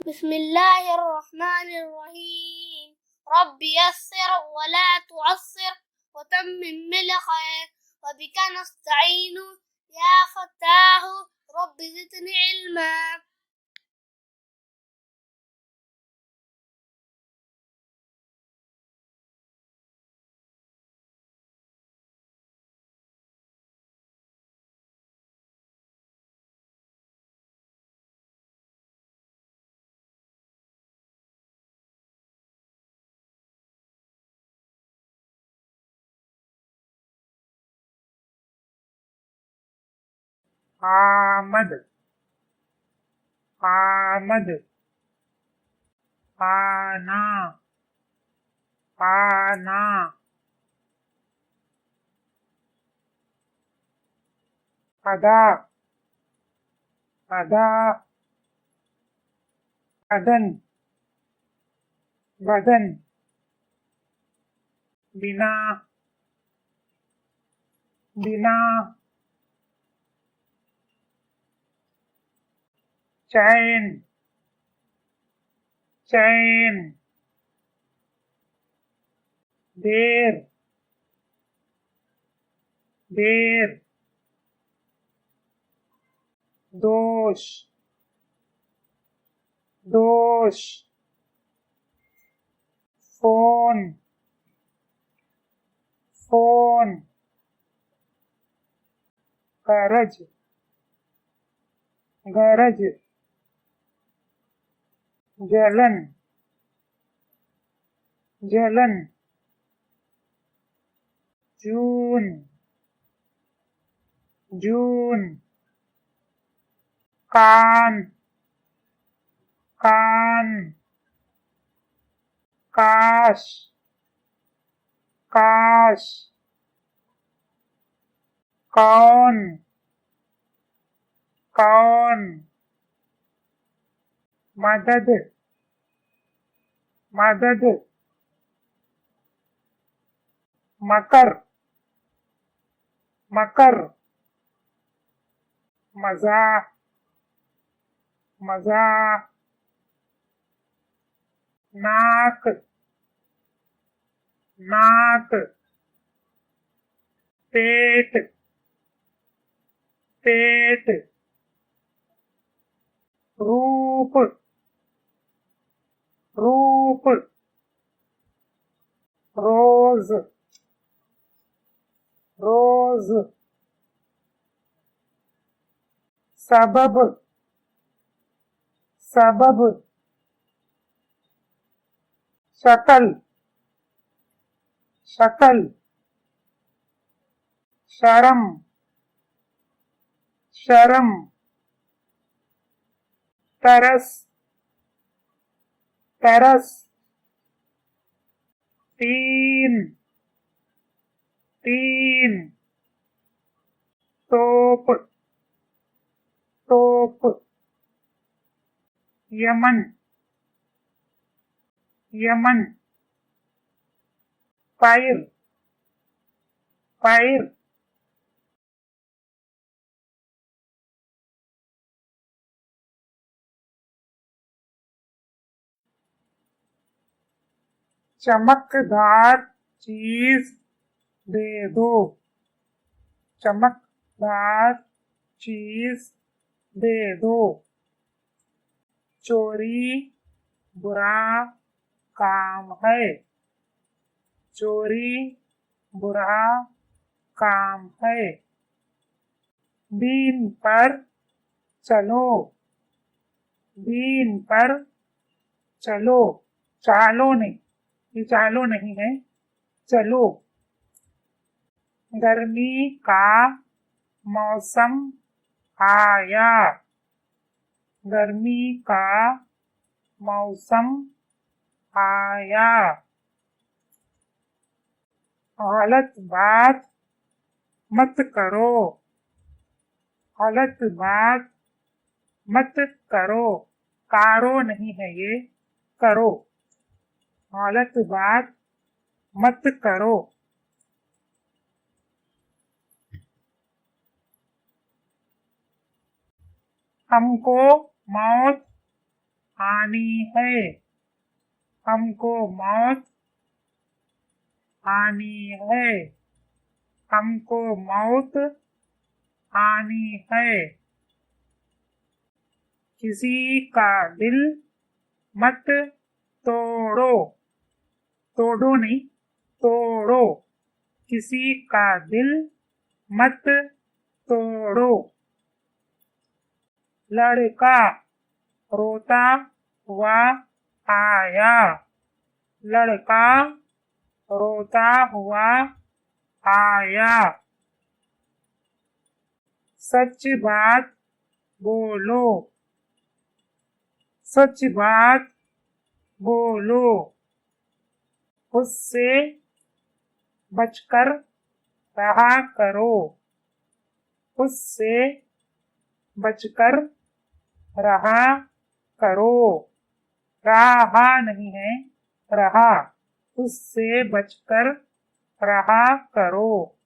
बिस्मिल्लाहिर्रहमानिर्रहीम। रब्बि यस्सिर वला तुअस्सिर वतम्मिम बिल खैर वबिका नस्तईनु या फत्ताहु रब्बि ज़िदनी इल्मा। आमद आमद आना आना अदा अदा बदन बदन बिना बिना चैन चैन देर देर दोष दोष फोन फोन गरज गरज जलन जलन जून जून कान कान काश काश कौन कौन मदद मदद मकर मकर मजा मजा नाक नाक पेट पेट रूप रूप रोज रोज सबब सबब शकल शकल शर्म शर्म तरस तरस तीन तीन तोप तोप यमन यमन पैर पैर चमकदार चीज दे दो चमकदार चीज दे दो चोरी बुरा काम है चोरी बुरा काम है दीन पर चलो दीन पर चलो चालो नहीं ये चालो नहीं है चलो गर्मी का मौसम आया गर्मी का मौसम आया गलत बात मत करो गलत बात मत करो कारो नहीं है ये करो गलत बात मत करो हमको मौत आनी है, हमको मौत आनी है, हमको मौत आनी है। किसी का दिल मत तोड़ो, तोड़ो नहीं, तोड़ो, किसी का दिल मत तोड़ो। लड़का रोता हुआ आया, लड़का रोता हुआ आया। सच बात बोलो, सच बात बोलो, उससे बचकर रहा करो, उससे बचकर रहा करो। रहा नहीं है, रहा, उससे बचकर रहा करो।